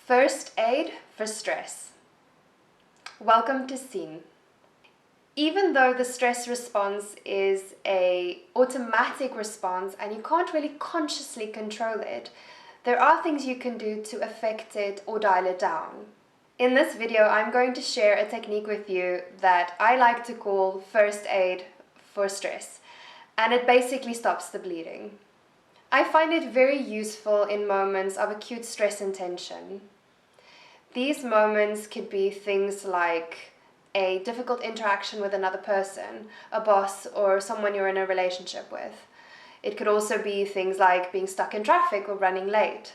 First aid for stress. Welcome to SIEN. Even though the stress response is an automatic response and you can't really consciously control it, there are things you can do to affect it or dial it down. In this video, I'm going to share a technique with you that I like to call first aid for stress, and it basically stops the bleeding. I find it very useful in moments of acute stress and tension. These moments could be things like a difficult interaction with another person, a boss, or someone you're in a relationship with. It could also be things like being stuck in traffic or running late.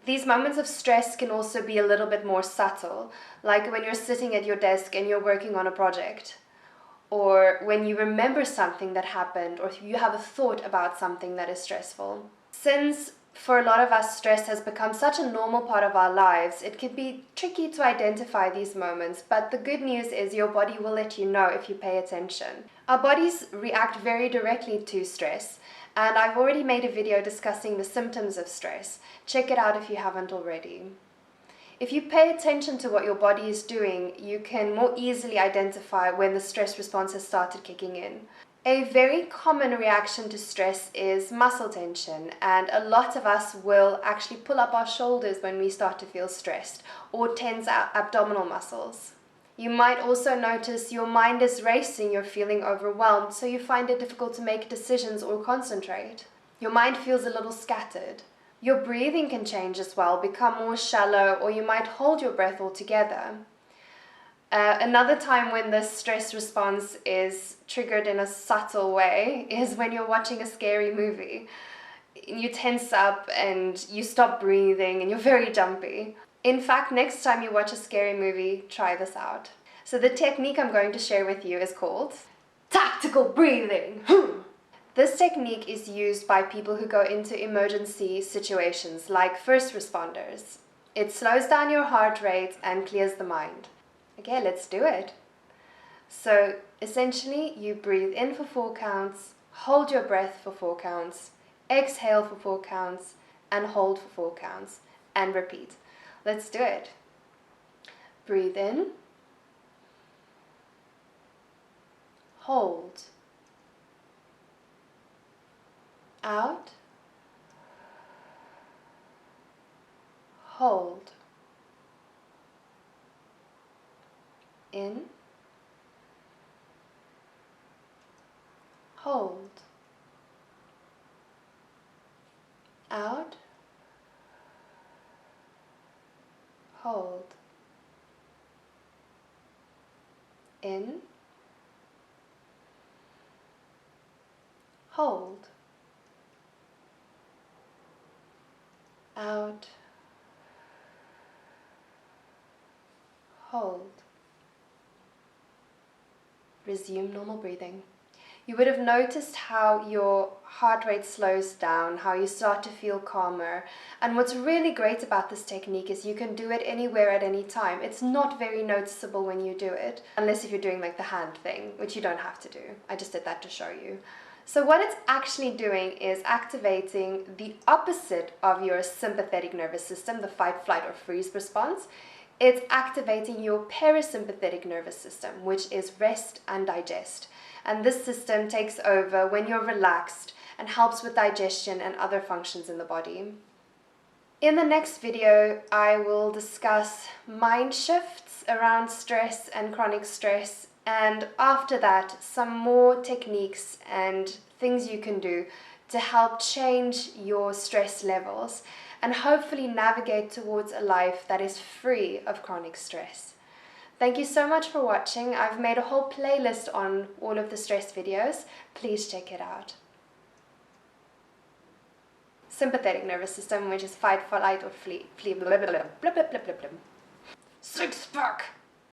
These moments of stress can also be a little bit more subtle, like when you're sitting at your desk and you're working on a project, or when you remember something that happened, or you have a thought about something that is stressful. Since for a lot of us, stress has become such a normal part of our lives, it can be tricky to identify these moments, but the good news is your body will let you know if you pay attention. Our bodies react very directly to stress, and I've already made a video discussing the symptoms of stress. Check it out if you haven't already. If you pay attention to what your body is doing, you can more easily identify when the stress response has started kicking in. A very common reaction to stress is muscle tension, and a lot of us will actually pull up our shoulders when we start to feel stressed, or tense our abdominal muscles. You might also notice your mind is racing, you're feeling overwhelmed, so you find it difficult to make decisions or concentrate. Your mind feels a little scattered. Your breathing can change as well, become more shallow, or you might hold your breath altogether. Another time when the stress response is triggered in a subtle way is when you're watching a scary movie. You tense up and you stop breathing and you're very jumpy. In fact, next time you watch a scary movie, try this out. So the technique I'm going to share with you is called tactical breathing. This technique is used by people who go into emergency situations like first responders. It slows down your heart rate and clears the mind. Okay, let's do it. So essentially, you breathe in for 4 counts, hold your breath for 4 counts, exhale for 4 counts, and hold for 4 counts, and repeat. Let's do it. Breathe in, hold, out, hold, in, hold, out, hold, in, hold, out, hold. Resume normal breathing. You would have noticed how your heart rate slows down, how you start to feel calmer. And what's really great about this technique is you can do it anywhere at any time. It's not very noticeable when you do it, unless if you're doing like the hand thing, which you don't have to do. I just did that to show you. So what it's actually doing is activating the opposite of your sympathetic nervous system, the fight, flight, or freeze response. It's activating your parasympathetic nervous system, which is rest and digest. And this system takes over when you're relaxed and helps with digestion and other functions in the body. In the next video, I will discuss mind shifts around stress and chronic stress, and after that, some more techniques and things you can do to help change your stress levels and hopefully navigate towards a life that is free of chronic stress. Thank you so much for watching. I've made a whole playlist on all of the stress videos. Please check it out. Sympathetic nervous system, which is fight, flight, or flee, blah, blah, blah, blah, blah, blah, blah, blah. Six pack!